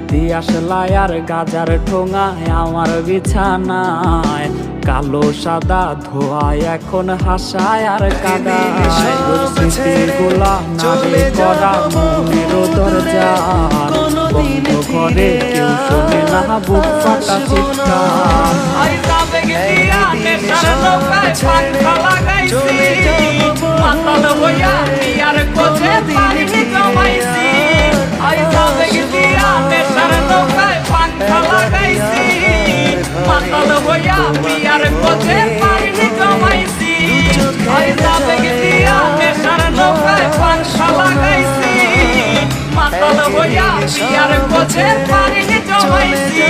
দিয়াশলাই আর গাজার ঠোঙায় আমার বিছানায় কালো সাদা ধোয়ায় এখন হাসায় আর কাদায় স্মৃতিগুলা নারে করা মনের দরজার বন্ধ ঘরে কেউ শোনে না বুক ফাটা চিৎকার। মাতাল হইয়া বিয়ার কোঠে পানি জমাইছি, আইজাবে গিয়া নেশার নৌকায় পাংখা লাগাইছি। মাতাল হইয়া বিয়ার কোঠে পানি জমাইছি, আইজাবে গিয়া নেশার নৌকায় পাংখা লাগাইছি। মাতাল হইয়া বিয়ার কোঠে পানি জমাইছি।